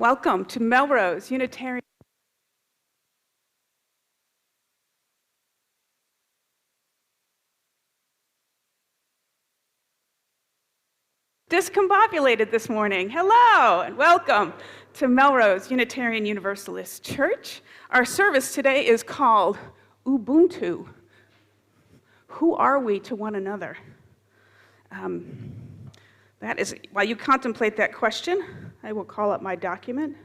Welcome to Melrose Unitarian. Discombobulated this morning. Hello and welcome to Melrose Unitarian Universalist Church. Our service today is called Ubuntu. Who are we to one another? That is, while you contemplate that question, I will call up my document.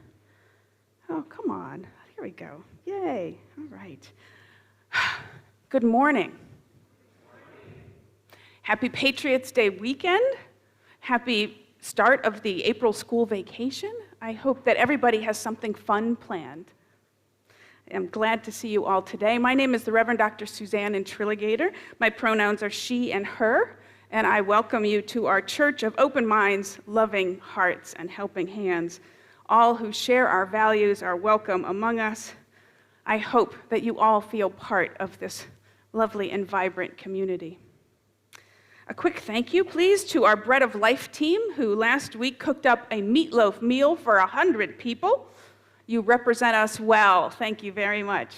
Oh, come on. Here we go. Yay. All right. Good morning. Happy Patriots Day weekend. Happy start of the April school vacation. I hope that everybody has something fun planned. I'm glad to see you all today. My name is the Reverend Dr. Suzanne Intriligator. My pronouns are she and her, and I welcome you to our church of open minds, loving hearts, and helping hands. All who share our values are welcome among us. I hope that you all feel part of this lovely and vibrant community. A quick thank you, please, to our Bread of Life team, who last week cooked up a meatloaf meal for 100 people. You represent us well. Thank you very much.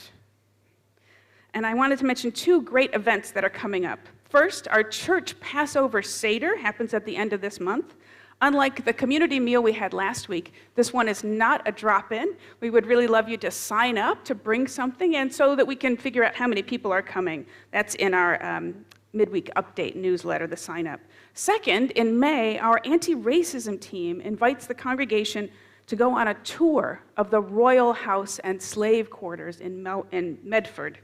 And I wanted to mention two great events that are coming up. First, our church Passover Seder happens at the end of this month. Unlike the community meal we had last week, this one is not a drop-in. We would really love you to sign up to bring something, and so that we can figure out how many people are coming. That's in our midweek update newsletter, the sign up. Second, in May, our anti-racism team invites the congregation to go on a tour of the Royal House and Slave Quarters in Medford.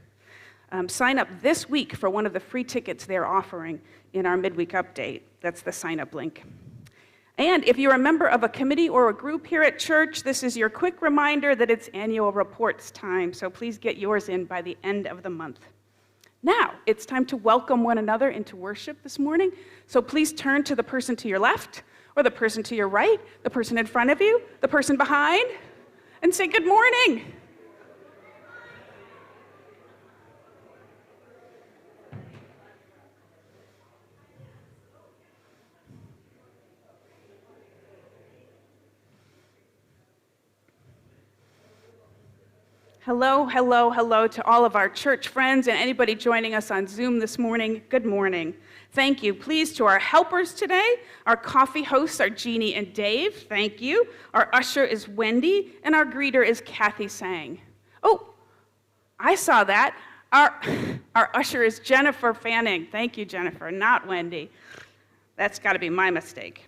Sign up this week for one of the free tickets they're offering in our midweek update. That's the sign up link. And if you're a member of a committee or a group here at church, this is your quick reminder that it's annual reports time, so please get yours in by the end of the month. Now, it's time to welcome one another into worship this morning. So please turn to the person to your left, or the person to your right, the person in front of you, the person behind, and say good morning. Hello, hello, hello to all of our church friends and anybody joining us on Zoom this morning. Good morning. Thank you. Please to our helpers today. Our coffee hosts are Jeannie and Dave. Thank you. Our usher is Wendy, and our greeter is Kathy Sang. Oh, I saw that. Our usher is Jennifer Fanning. Thank you, Jennifer, not Wendy. That's got to be my mistake.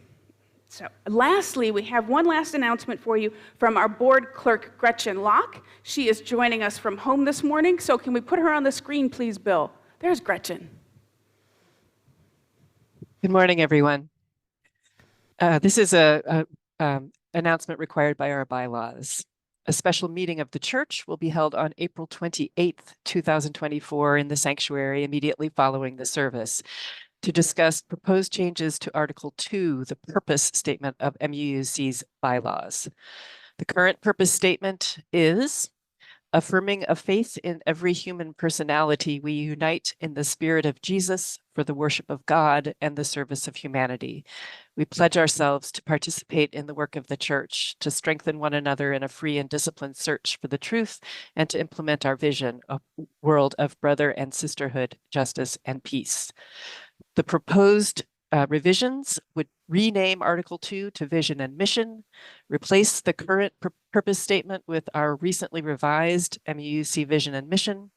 So, lastly, we have one last announcement for you from our board clerk, Gretchen Locke. She is joining us from home this morning, so can we put her on the screen, please, Bill? There's Gretchen. Good morning, everyone. This is an announcement required by our bylaws. A special meeting of the church will be held on April 28th, 2024 in the sanctuary immediately following the service, to discuss proposed changes to Article 2, the purpose statement of MUUC's bylaws. The current purpose statement is, affirming a faith in every human personality, we unite in the spirit of Jesus for the worship of God and the service of humanity. We pledge ourselves to participate in the work of the church, to strengthen one another in a free and disciplined search for the truth, and to implement our vision of a world of brother and sisterhood, justice, and peace. The proposed revisions would rename Article 2 to Vision and Mission, replace the current purpose statement with our recently revised MUUC Vision and Mission,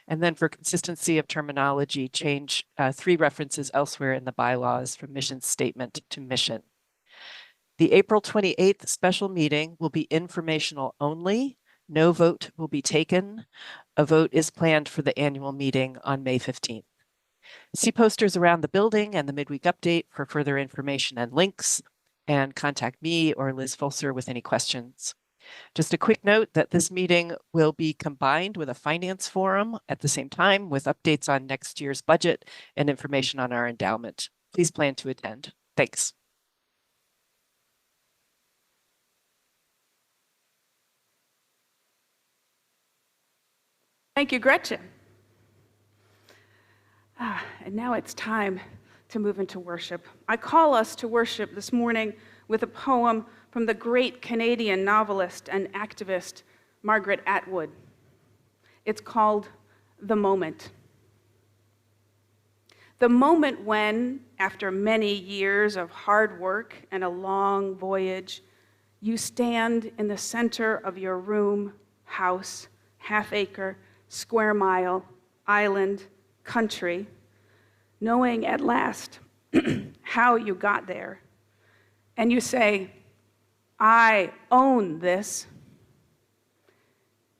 and then for consistency of terminology, change 3 references elsewhere in the bylaws from mission statement to mission. The April 28th special meeting will be informational only. No vote will be taken. A vote is planned for the annual meeting on May 15th. See posters around the building and the midweek update for further information and links, and contact me or Liz Fulser with any questions. Just a quick note that this meeting will be combined with a finance forum at the same time with updates on next year's budget and information on our endowment. Please plan to attend. Thanks. Thank you, Gretchen. And now it's time to move into worship. I call us to worship this morning with a poem from the great Canadian novelist and activist Margaret Atwood. It's called The Moment. The moment when, after many years of hard work and a long voyage, you stand in the center of your room, house, half-acre, square mile, island, country, knowing at last how you got there. And you say, I own this,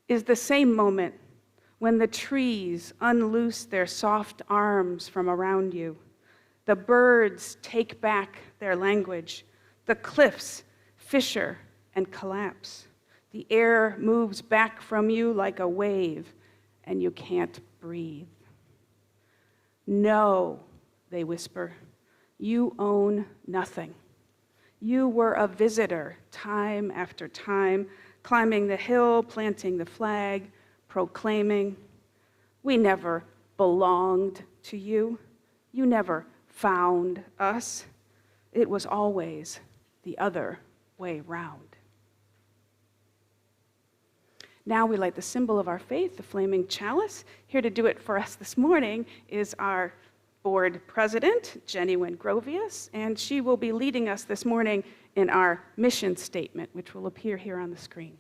is the same moment when the trees unloose their soft arms from around you, the birds take back their language, the cliffs fissure and collapse, the air moves back from you like a wave, and you can't breathe. No, they whisper, you own nothing. You were a visitor time after time, climbing the hill, planting the flag, proclaiming, we never belonged to you. You never found us. It was always the other way round. Now we light the symbol of our faith, the flaming chalice. Here to do it for us this morning is our board president, Jenny Wengrovius, and she will be leading us this morning in our mission statement, which will appear here on the screen.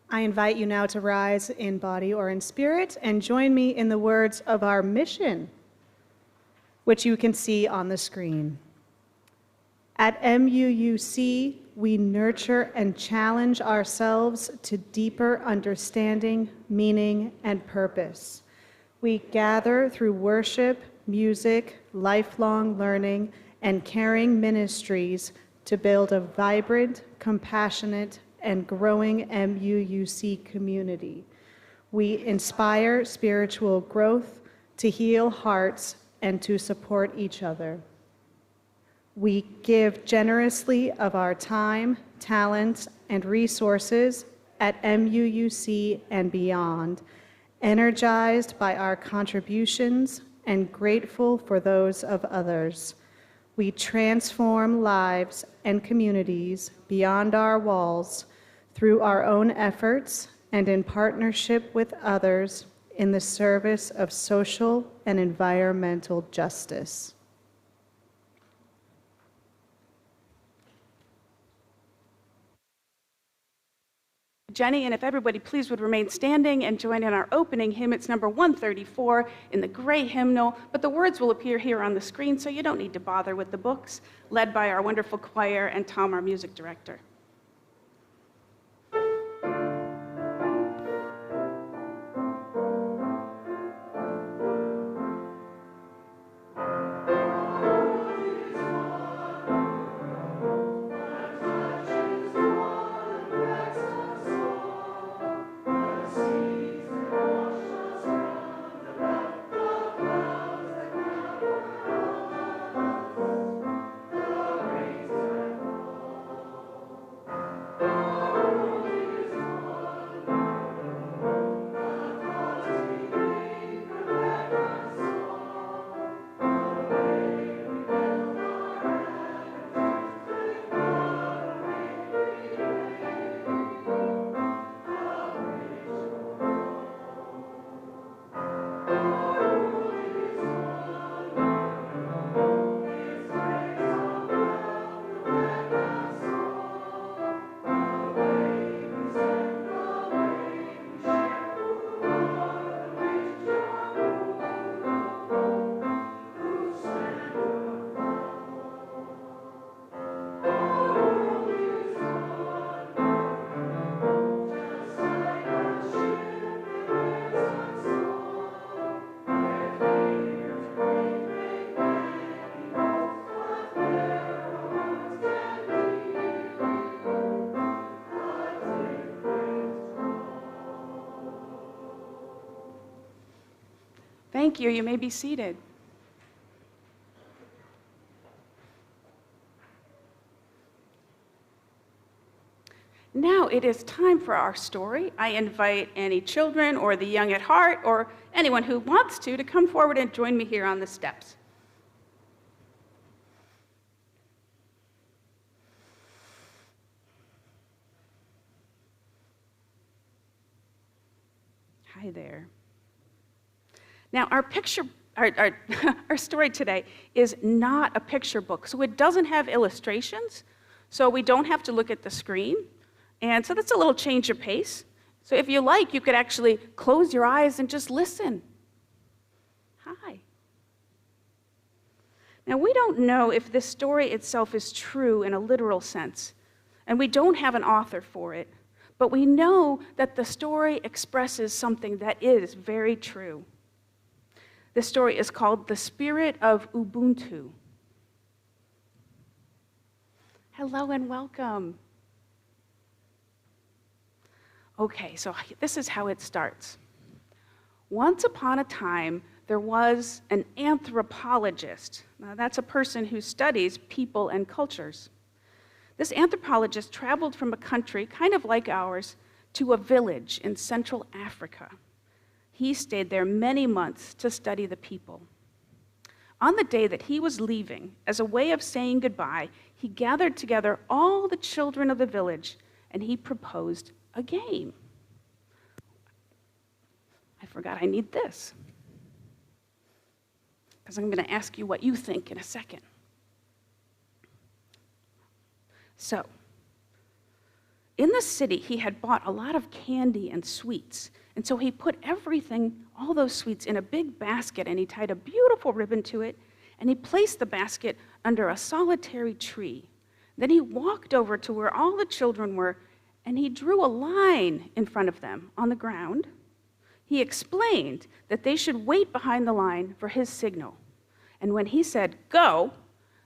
I invite you now to rise in body or in spirit and join me in the words of our mission, which you can see on the screen. At MUUC, we nurture and challenge ourselves to deeper understanding, meaning, and purpose. We gather through worship, music, lifelong learning, and caring ministries to build a vibrant, compassionate, and growing MUUC community. We inspire spiritual growth, to heal hearts, and to support each other. We give generously of our time, talents, and resources at MUUC and beyond, energized by our contributions and grateful for those of others. We transform lives and communities beyond our walls through our own efforts and in partnership with others in the service of social and environmental justice. Jenny, and if everybody please would remain standing and join in our opening hymn. It's number 134 in the gray hymnal, but the words will appear here on the screen, so you don't need to bother with the books, led by our wonderful choir and Tom, our music director. Thank you. You may be seated. Now it is time for our story. I invite any children or the young at heart or anyone who wants to come forward and join me here on the steps. Hi there. Now our story today is not a picture book, so it doesn't have illustrations, so we don't have to look at the screen. And so that's a little change of pace. So if you like, you could actually close your eyes and just listen. Hi. Now, we don't know if this story itself is true in a literal sense, and we don't have an author for it, but we know that the story expresses something that is very true. This story is called The Spirit of Ubuntu. Hello and welcome. Okay, so this is how it starts. Once upon a time, there was an anthropologist. Now, that's a person who studies people and cultures. This anthropologist traveled from a country, kind of like ours, to a village in Central Africa. He stayed there many months to study the people. On the day that he was leaving, as a way of saying goodbye, he gathered together all the children of the village, and he proposed a game. I forgot I need this, because I'm going to ask you what you think in a second. So, in the city, he had bought a lot of candy and sweets, and so he put everything, all those sweets, in a big basket, and he tied a beautiful ribbon to it, and he placed the basket under a solitary tree. Then he walked over to where all the children were, and he drew a line in front of them on the ground. He explained that they should wait behind the line for his signal. And when he said, "Go,"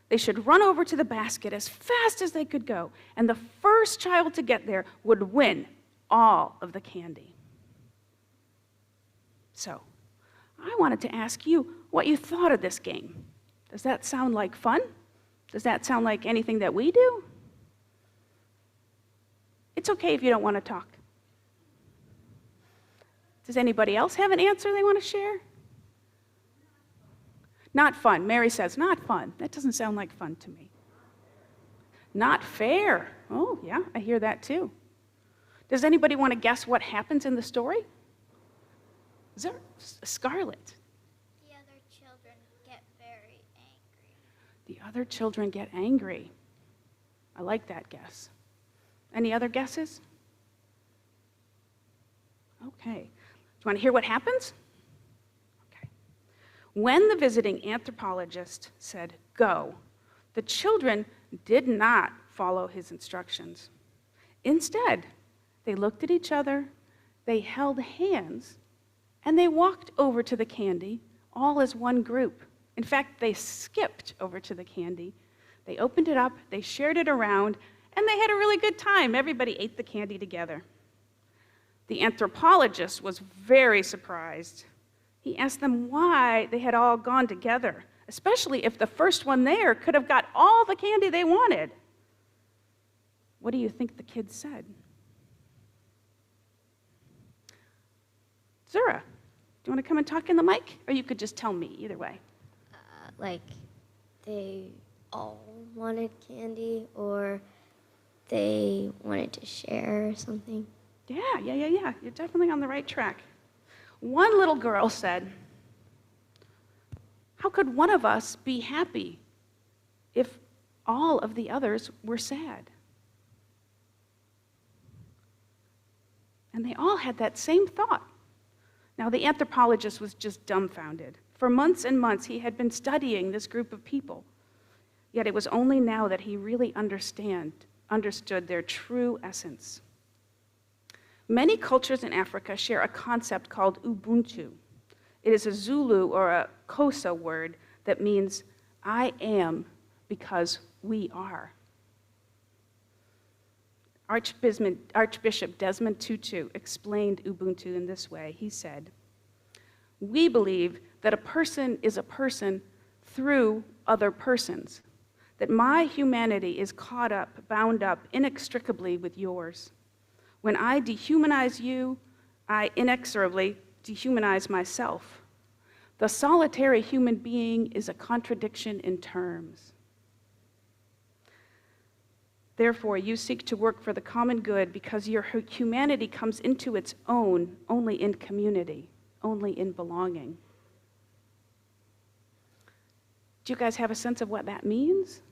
they should run over to the basket as fast as they could go. And the first child to get there would win all of the candy. So, I wanted to ask you what you thought of this game. Does that sound like fun? Does that sound like anything that we do? It's okay if you don't want to talk. Does anybody else have an answer they want to share? Not fun. Mary says, not fun. That doesn't sound like fun to me. Not fair. Oh, yeah, I hear that too. Does anybody want to guess what happens in the story? Is there Scarlett? The other children get very angry. The other children get angry. I like that guess. Any other guesses? Okay. Do you want to hear what happens? Okay. When the visiting anthropologist said, "Go," the children did not follow his instructions. Instead, they looked at each other, they held hands, and they walked over to the candy, all as one group. In fact, they skipped over to the candy. They opened it up, they shared it around, and they had a really good time. Everybody ate the candy together. The anthropologist was very surprised. He asked them why they had all gone together, especially if the first one there could have got all the candy they wanted. What do you think the kids said? Zura, do you want to come and talk in the mic? Or you could just tell me, either way. Like, they all wanted candy, or they wanted to share or something. Yeah. You're definitely on the right track. One little girl said, "How could one of us be happy if all of the others were sad?" And they all had that same thought. Now, the anthropologist was just dumbfounded. For months and months, he had been studying this group of people. Yet it was only now that he really understood their true essence. Many cultures in Africa share a concept called Ubuntu. It is a Zulu or a Xhosa word that means "I am because we are." Archbishop Desmond Tutu explained Ubuntu in this way. He said, "We believe that a person is a person through other persons, that my humanity is caught up, bound up inextricably with yours. When I dehumanize you, I inexorably dehumanize myself. The solitary human being is a contradiction in terms. Therefore, you seek to work for the common good because your humanity comes into its own only in community, only in belonging. Do you guys have a sense of what that means?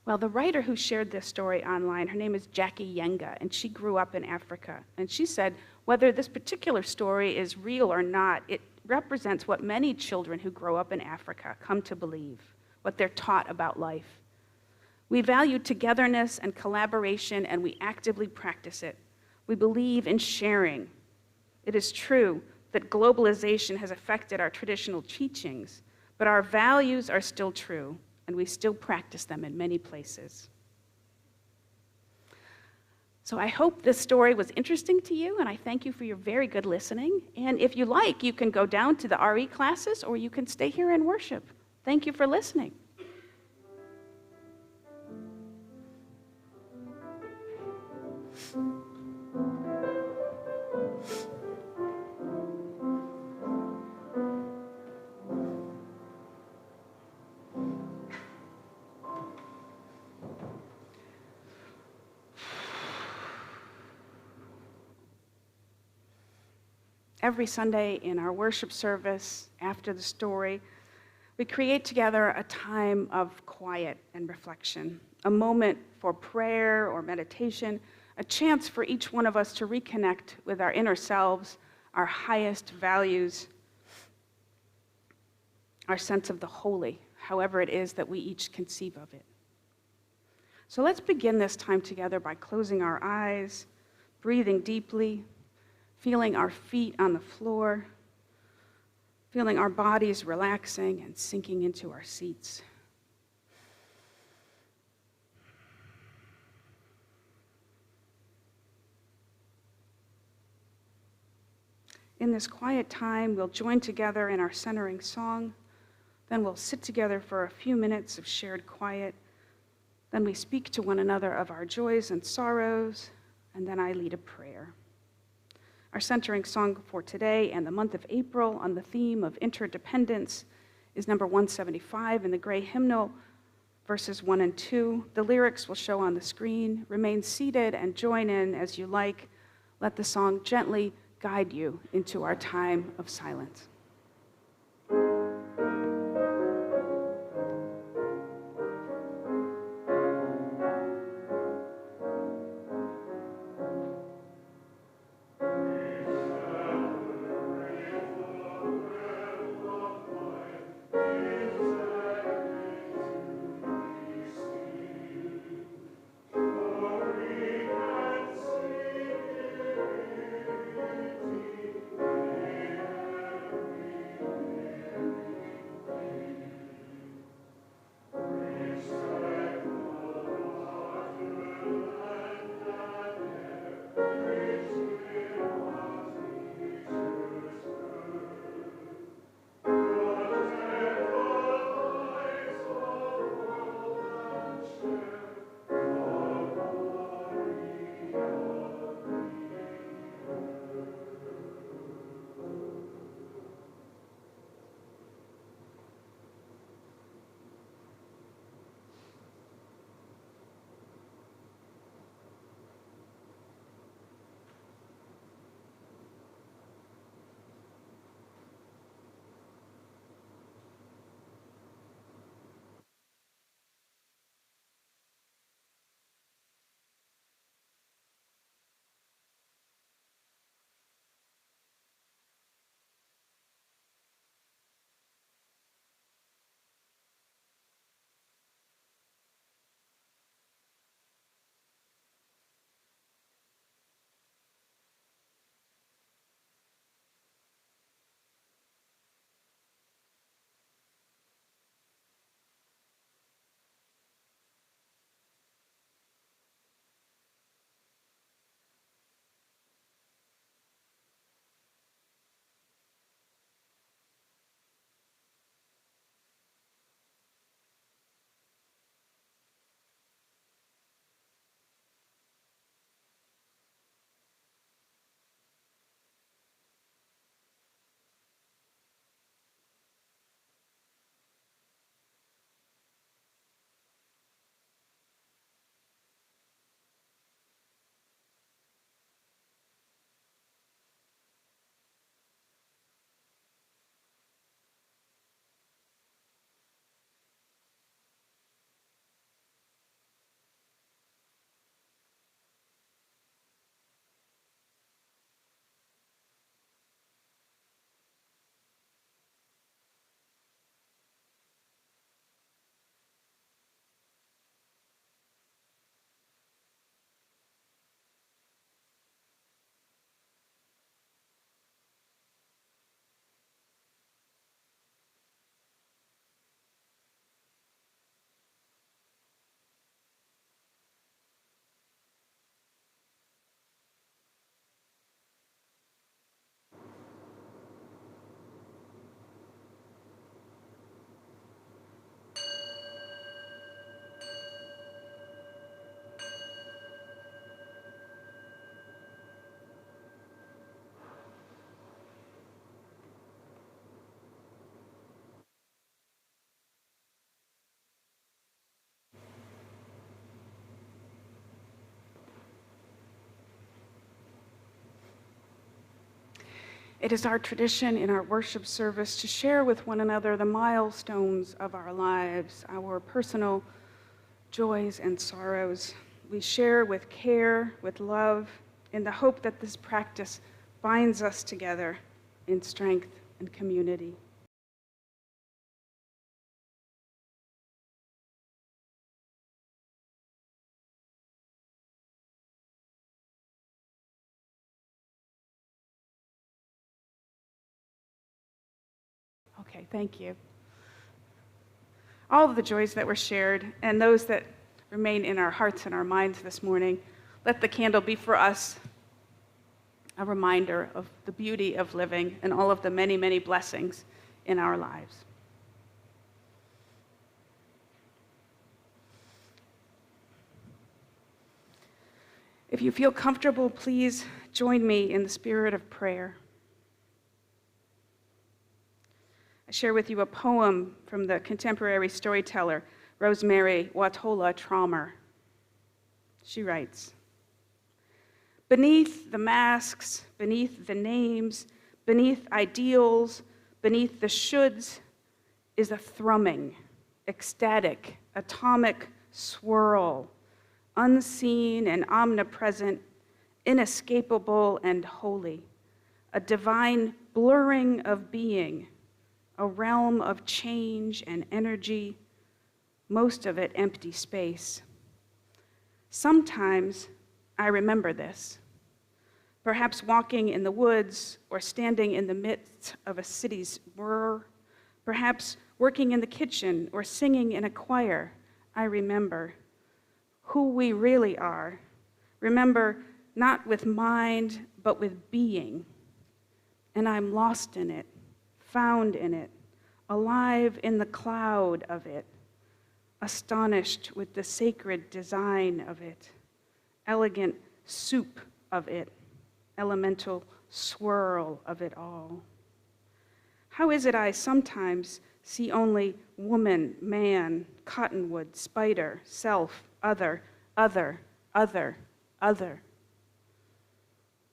Well, the writer who shared this story online, her name is Jackie Yenga, and she grew up in Africa. And she said, whether this particular story is real or not, it represents what many children who grow up in Africa come to believe, what they're taught about life. We value togetherness and collaboration, and we actively practice it. We believe in sharing. It is true that globalization has affected our traditional teachings, but our values are still true, and we still practice them in many places. So I hope this story was interesting to you, and I thank you for your very good listening. And if you like, you can go down to the RE classes, or you can stay here and worship. Thank you for listening. Every Sunday in our worship service, after the story, we create together a time of quiet and reflection, a moment for prayer or meditation, a chance for each one of us to reconnect with our inner selves, our highest values, our sense of the holy, however it is that we each conceive of it. So let's begin this time together by closing our eyes, breathing deeply, feeling our feet on the floor, feeling our bodies relaxing and sinking into our seats. In this quiet time, we'll join together in our centering song. Then we'll sit together for a few minutes of shared quiet. Then we speak to one another of our joys and sorrows, and then I lead a prayer. Our centering song for today and the month of April on the theme of interdependence is number 175 in the gray hymnal, verses 1 and 2. The lyrics will show on the screen. Remain seated and join in as you like. Let the song gently guide you into our time of silence. It is our tradition in our worship service to share with one another the milestones of our lives, our personal joys and sorrows. We share with care, with love, in the hope that this practice binds us together in strength and community. Okay, thank you. All of the joys that were shared and those that remain in our hearts and our minds this morning, let the candle be for us a reminder of the beauty of living and all of the many, many blessings in our lives. If you feel comfortable, please join me in the spirit of prayer. I share with you a poem from the contemporary storyteller Rosemary Watola Traumer. She writes, "Beneath the masks, beneath the names, beneath ideals, beneath the shoulds is a thrumming, ecstatic, atomic swirl, unseen and omnipresent, inescapable and holy, a divine blurring of being, a realm of change and energy, most of it empty space. Sometimes I remember this, perhaps walking in the woods or standing in the midst of a city's whir, perhaps working in the kitchen or singing in a choir. I remember who we really are. Remember not with mind, but with being. And I'm lost in it, found in it, alive in the cloud of it, astonished with the sacred design of it, elegant soup of it, elemental swirl of it all. How is it I sometimes see only woman, man, cottonwood, spider, self, other, other, other, other?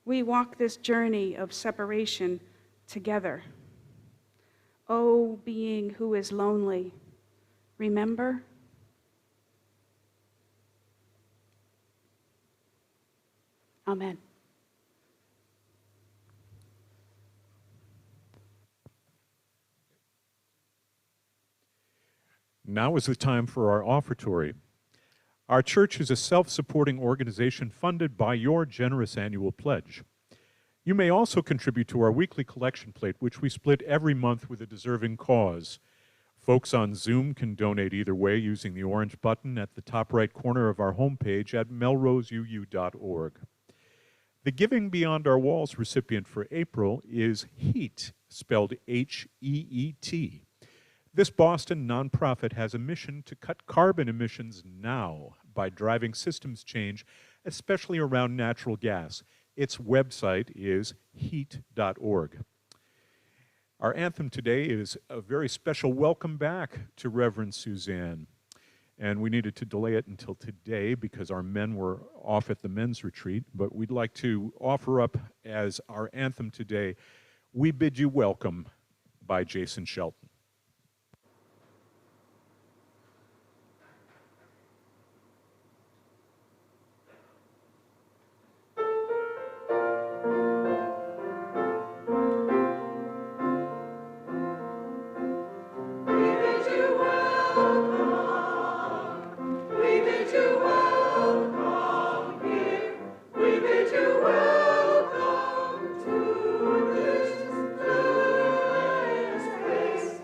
We walk this journey of separation together. Oh, being who is lonely, remember? Amen. Now is the time for our offertory. Our church is a self-supporting organization funded by your generous annual pledge. You may also contribute to our weekly collection plate, which we split every month with a deserving cause. Folks on Zoom can donate either way using the orange button at the top right corner of our homepage at melroseuu.org. The Giving Beyond Our Walls recipient for April is HEAT, spelled H-E-E-T. This Boston nonprofit has a mission to cut carbon emissions now by driving systems change, especially around natural gas. Its website is heat.org. Our anthem today is a very special welcome back to Reverend Suzanne. And we needed to delay it until today because our men were off at the men's retreat. But we'd like to offer up as our anthem today, We Bid You Welcome by Jason Shelton. Welcome to this place.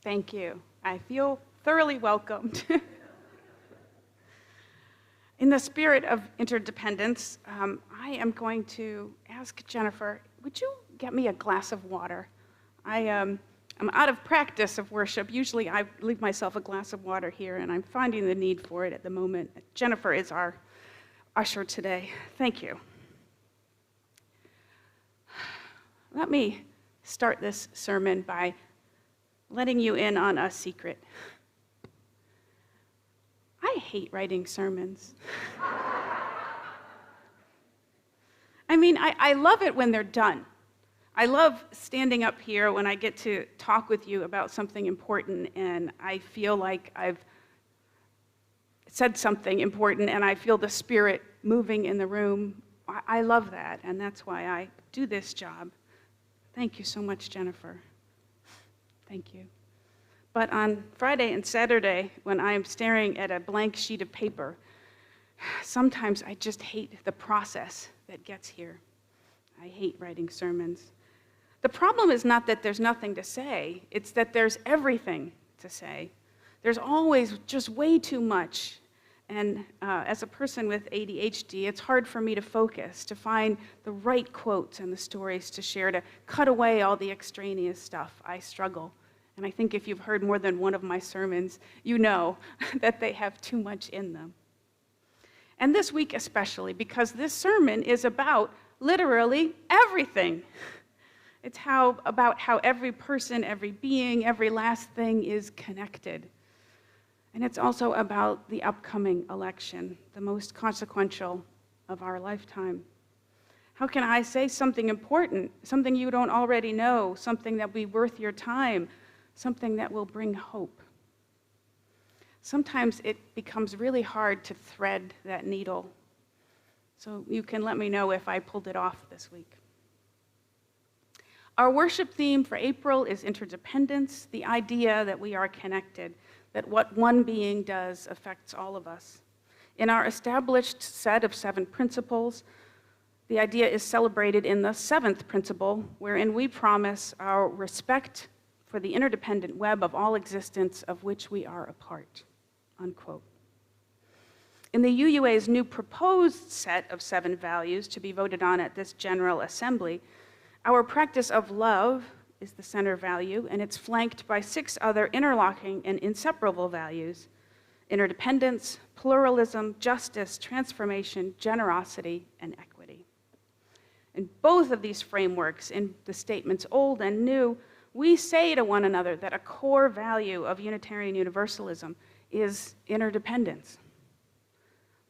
Thank you. I feel thoroughly welcomed. In the spirit of interdependence, I am going to ask Jennifer, would you get me a glass of water? I'm out of practice of worship. Usually I leave myself a glass of water here, and I'm finding the need for it at the moment. Jennifer is our usher today. Thank you. Let me start this sermon by letting you in on a secret. I hate writing sermons. I mean, I love it when they're done. I love standing up here when I get to talk with you about something important and I feel like I've said something important and I feel the Spirit moving in the room. I love that, and that's why I do this job. Thank you so much, Jennifer. Thank you. But on Friday and Saturday, when I'm staring at a blank sheet of paper, sometimes I just hate the process that gets here. I hate writing sermons. The problem is not that there's nothing to say, it's that there's everything to say. There's always just way too much. And as a person with ADHD, it's hard for me to focus, to find the right quotes and the stories to share, to cut away all the extraneous stuff. I struggle. And I think if you've heard more than one of my sermons, you know that they have too much in them. And this week especially, because this sermon is about literally everything. It's about how every person, every being, every last thing is connected. And it's also about the upcoming election, the most consequential of our lifetime. How can I say something important, something you don't already know, something that will be worth your time, something that will bring hope? Sometimes it becomes really hard to thread that needle. So you can let me know if I pulled it off this week. Our worship theme for April is interdependence, the idea that we are connected, that what one being does affects all of us. In our established set of 7 principles, the idea is celebrated in the 7th principle, wherein we promise our respect for the interdependent web of all existence of which we are a part, unquote. In the UUA's new proposed set of 7 values to be voted on at this General Assembly, our practice of love is the center value, and it's flanked by 6 other interlocking and inseparable values: interdependence, pluralism, justice, transformation, generosity, and equity. In both of these frameworks, in the statements old and new, we say to one another that a core value of Unitarian Universalism is interdependence.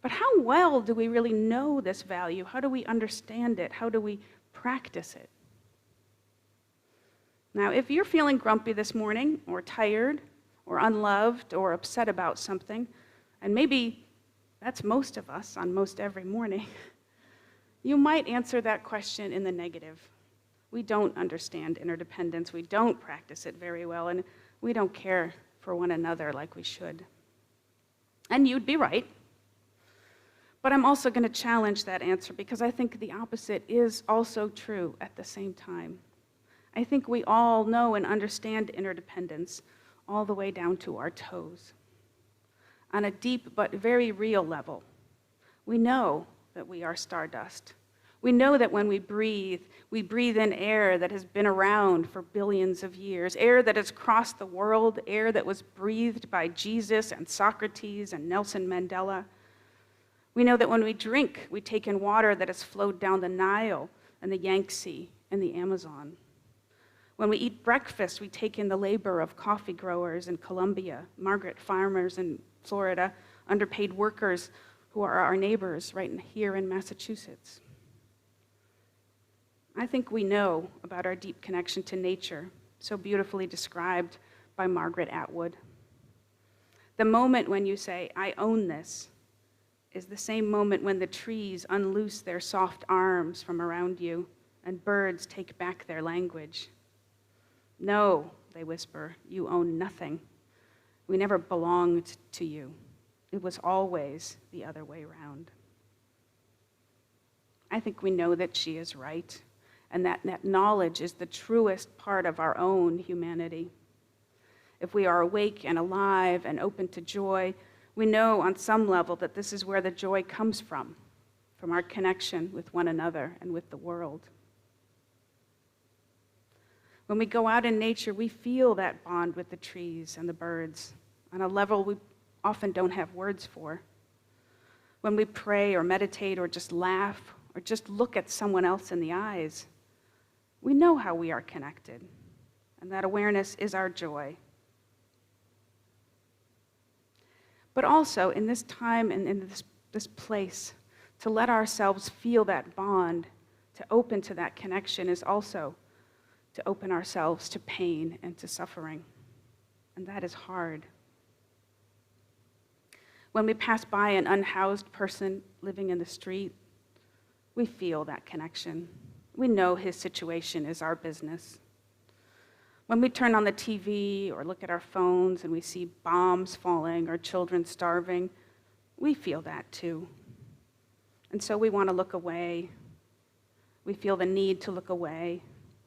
But how well do we really know this value? How do we understand it? How do we practice it? Now, if you're feeling grumpy this morning, or tired, or unloved, or upset about something, and maybe that's most of us on most every morning, you might answer that question in the negative. We don't understand interdependence, we don't practice it very well, and we don't care for one another like we should. And you'd be right. But I'm also going to challenge that answer because I think the opposite is also true at the same time. I think we all know and understand interdependence all the way down to our toes. On a deep but very real level, we know that we are stardust. We know that when we breathe in air that has been around for billions of years, air that has crossed the world, air that was breathed by Jesus and Socrates and Nelson Mandela. We know that when we drink, we take in water that has flowed down the Nile and the Yangtze and the Amazon. When we eat breakfast, we take in the labor of coffee growers in Colombia, migrant farmers in Florida, underpaid workers who are our neighbors right here in Massachusetts. I think we know about our deep connection to nature, so beautifully described by Margaret Atwood. The moment when you say, "I own this," is the same moment when the trees unloose their soft arms from around you and birds take back their language. "No," they whisper, "you own nothing. We never belonged to you. It was always the other way around." I think we know that she is right, and that knowledge is the truest part of our own humanity. if we are awake and alive and open to joy, we know on some level that this is where the joy comes from our connection with one another and with the world. When we go out in nature, we feel that bond with the trees and the birds on a level we often don't have words for. When we pray or meditate or just laugh or just look at someone else in the eyes, we know how we are connected, and that awareness is our joy. But also, in this time and in this place, to let ourselves feel that bond, to open to that connection, is also to open ourselves to pain and to suffering. And that is hard. When we pass by an unhoused person living in the street, we feel that connection. We know his situation is our business. When we turn on the TV or look at our phones and we see bombs falling or children starving, we feel that too. And so we want to look away. We feel the need to look away.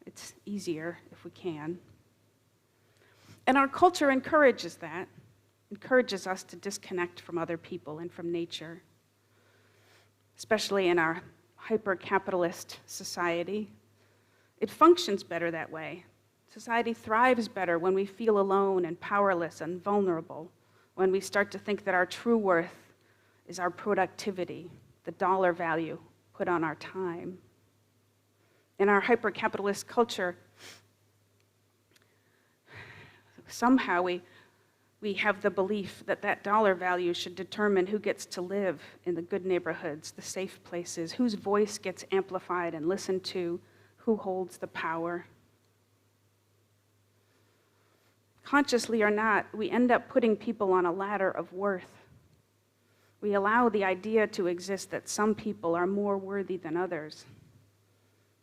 It's easier if we can. And our culture encourages that, encourages us to disconnect from other people and from nature, especially in our hyper-capitalist society. It functions better that way. Society thrives better when we feel alone and powerless and vulnerable, when we start to think that our true worth is our productivity, the dollar value put on our time. In our hyper-capitalist culture, somehow we have the belief that that dollar value should determine who gets to live in the good neighborhoods, the safe places, whose voice gets amplified and listened to, who holds the power. Consciously or not, we end up putting people on a ladder of worth. We allow the idea to exist that some people are more worthy than others.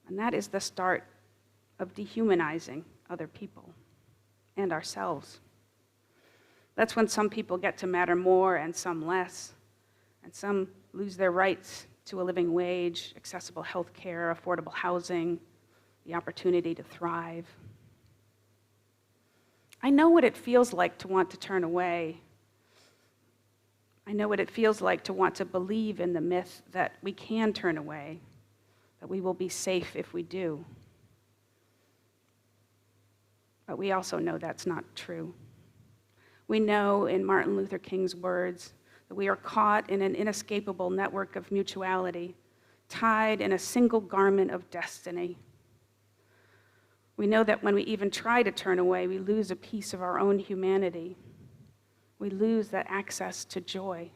And that is the start of dehumanizing other people and ourselves. That's when some people get to matter more and some less, and some lose their rights to a living wage, accessible health care, affordable housing, the opportunity to thrive. I know what it feels like to want to turn away. I know what it feels like to want to believe in the myth that we can turn away, that we will be safe if we do. But we also know that's not true. We know, in Martin Luther King's words, that we are caught in an inescapable network of mutuality, tied in a single garment of destiny. We know that when we even try to turn away, we lose a piece of our own humanity. We lose that access to joy.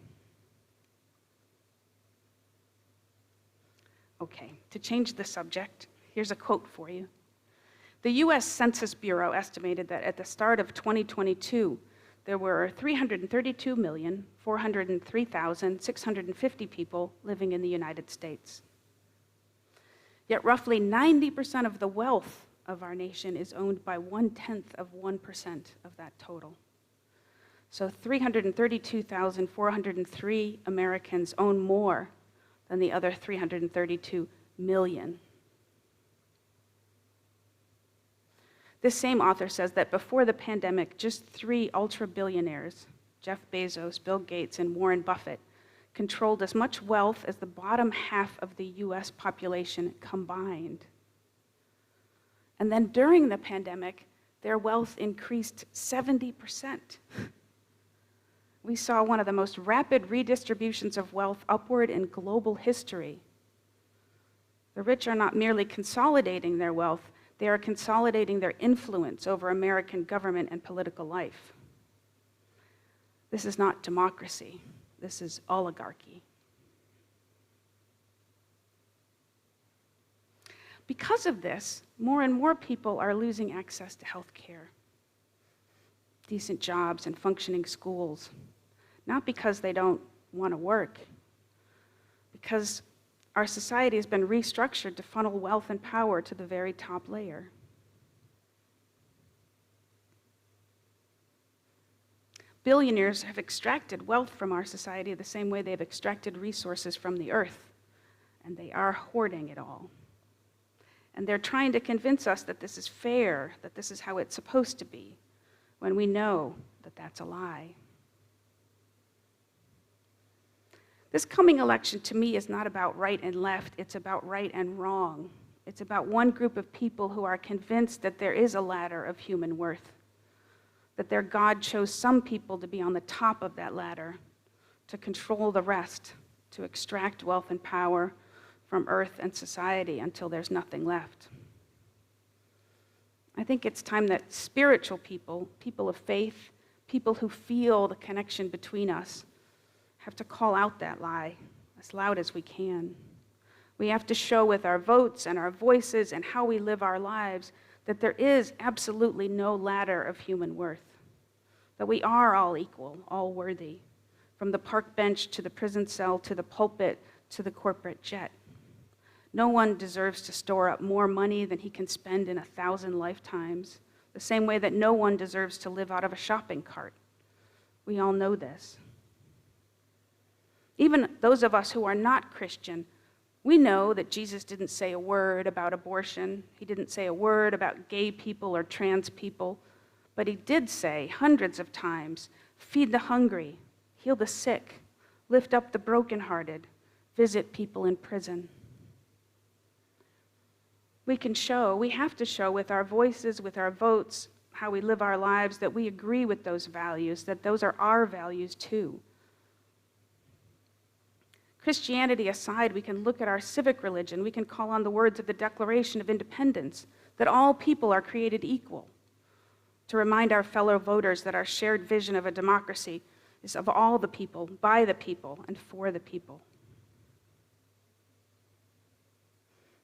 Okay, to change the subject, here's a quote for you. The U.S. Census Bureau estimated that at the start of 2022, there were 332,403,650 people living in the United States. Yet roughly 90% of the wealth of our nation is owned by 0.1% of that total. So 332,403 Americans own more than the other 332 million. This same author says that before the pandemic, just 3 ultra-billionaires, Jeff Bezos, Bill Gates, and Warren Buffett, controlled as much wealth as the bottom half of the US population combined. And then during the pandemic, their wealth increased 70%. We saw one of the most rapid redistributions of wealth upward in global history. The rich are not merely consolidating their wealth, they are consolidating their influence over American government and political life. This is not democracy, this is oligarchy. Because of this, more and more people are losing access to health care, decent jobs, and functioning schools. Not because they don't want to work, because our society has been restructured to funnel wealth and power to the very top layer. Billionaires have extracted wealth from our society the same way they've extracted resources from the earth, and they are hoarding it all. And they're trying to convince us that this is fair, that this is how it's supposed to be. when we know that that's a lie. This coming election to me is not about right and left, it's about right and wrong. It's about one group of people who are convinced that there is a ladder of human worth, that their God chose some people to be on the top of that ladder, to control the rest, to extract wealth and power from earth and society until there's nothing left. I think it's time that spiritual people, people of faith, people who feel the connection between us, have to call out that lie as loud as we can. We have to show with our votes and our voices and how we live our lives that there is absolutely no ladder of human worth, that we are all equal, all worthy, from the park bench to the prison cell to the pulpit to the corporate jet. No one deserves to store up more money than he can spend in 1,000 lifetimes, the same way that no one deserves to live out of a shopping cart. We all know this. Even those of us who are not Christian, we know that Jesus didn't say a word about abortion. He didn't say a word about gay people or trans people, but he did say hundreds of times, feed the hungry, heal the sick, lift up the brokenhearted, visit people in prison. We have to show with our voices, with our votes, how we live our lives, that we agree with those values, that those are our values too. Christianity aside, we can look at our civic religion. We can call on the words of the Declaration of Independence, that all people are created equal, to remind our fellow voters that our shared vision of a democracy is of all the people, by the people, and for the people.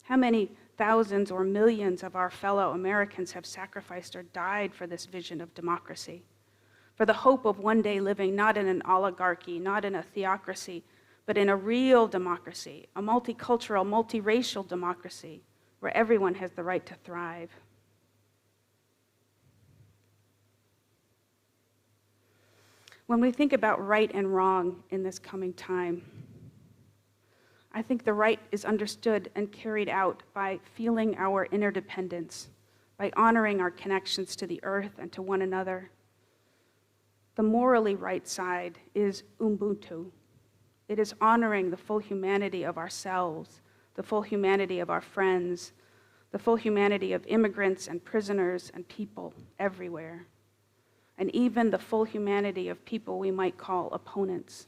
How many thousands or millions of our fellow Americans have sacrificed or died for this vision of democracy, for the hope of one day living not in an oligarchy, not in a theocracy, but in a real democracy, a multicultural, multiracial democracy where everyone has the right to thrive. When we think about right and wrong in this coming time, I think the right is understood and carried out by feeling our interdependence, by honoring our connections to the earth and to one another. The morally right side is Ubuntu. It is honoring the full humanity of ourselves, the full humanity of our friends, the full humanity of immigrants and prisoners and people everywhere, and even the full humanity of people we might call opponents.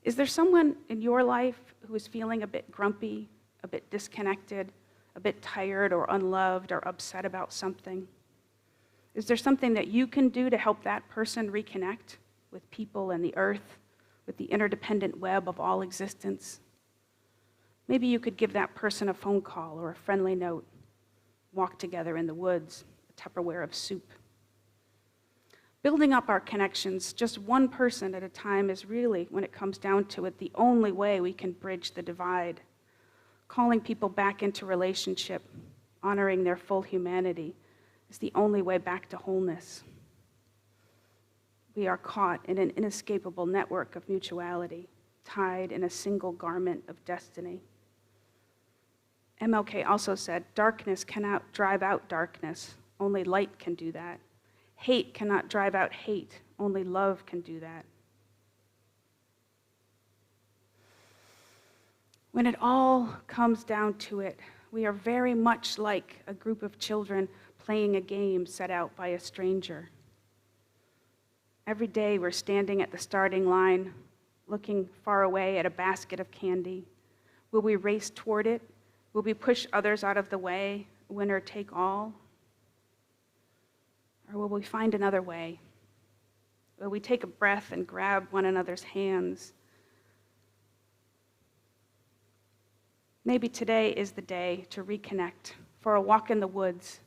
Is there someone in your life who is feeling a bit grumpy, a bit disconnected, a bit tired or unloved or upset about something? Is there something that you can do to help that person reconnect with people and the earth, with the interdependent web of all existence? Maybe you could give that person a phone call or a friendly note, walk together in the woods, a Tupperware of soup. Building up our connections, just one person at a time, is really, when it comes down to it, the only way we can bridge the divide. Calling people back into relationship, honoring their full humanity, is the only way back to wholeness. We are caught in an inescapable network of mutuality, tied in a single garment of destiny. MLK also said, "Darkness cannot drive out darkness, only light can do that. Hate cannot drive out hate, only love can do that." When it all comes down to it, we are very much like a group of children playing a game set out by a stranger. Every day we're standing at the starting line, looking far away at a basket of candy. Will we race toward it? Will we push others out of the way, winner take all? Or will we find another way? Will we take a breath and grab one another's hands? Maybe today is the day to reconnect, for a walk in the woods,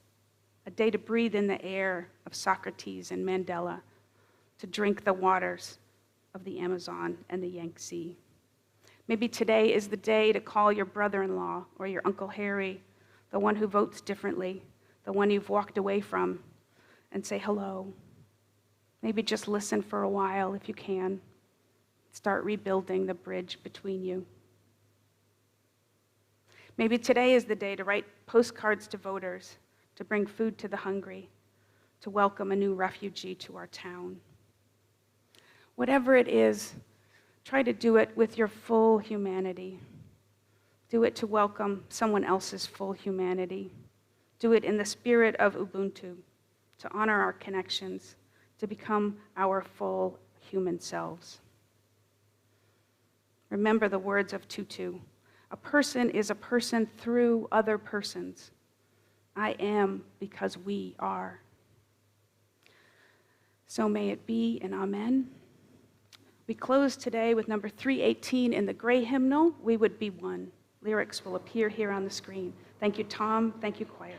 a day to breathe in the air of Socrates and Mandela, to drink the waters of the Amazon and the Yangtze. Maybe today is the day to call your brother-in-law or your Uncle Harry, the one who votes differently, the one you've walked away from, and say hello. Maybe just listen for a while if you can. Start rebuilding the bridge between you. Maybe today is the day to write postcards to voters, to bring food to the hungry, to welcome a new refugee to our town. Whatever it is, try to do it with your full humanity. Do it to welcome someone else's full humanity. Do it in the spirit of Ubuntu, to honor our connections, to become our full human selves. Remember the words of Tutu. A person is a person through other persons. I am because we are. So may it be, and amen. We close today with number 318 in the gray hymnal, We Would Be One. Lyrics will appear here on the screen. Thank you, Tom. Thank you, choir.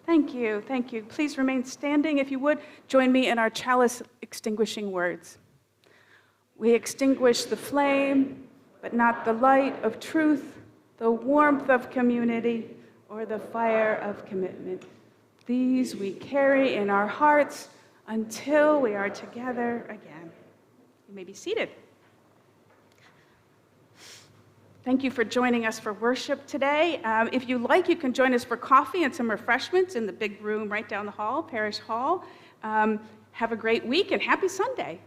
Thank you, thank you. Please remain standing. If you would, join me in our chalice extinguishing words. We extinguish the flame, but not the light of truth, the warmth of community, or the fire of commitment. These we carry in our hearts until we are together again. You may be seated. Thank you for joining us for worship today. If you like, you can join us for coffee and some refreshments in the big room right down the hall, Parish Hall. Have a great week and happy Sunday.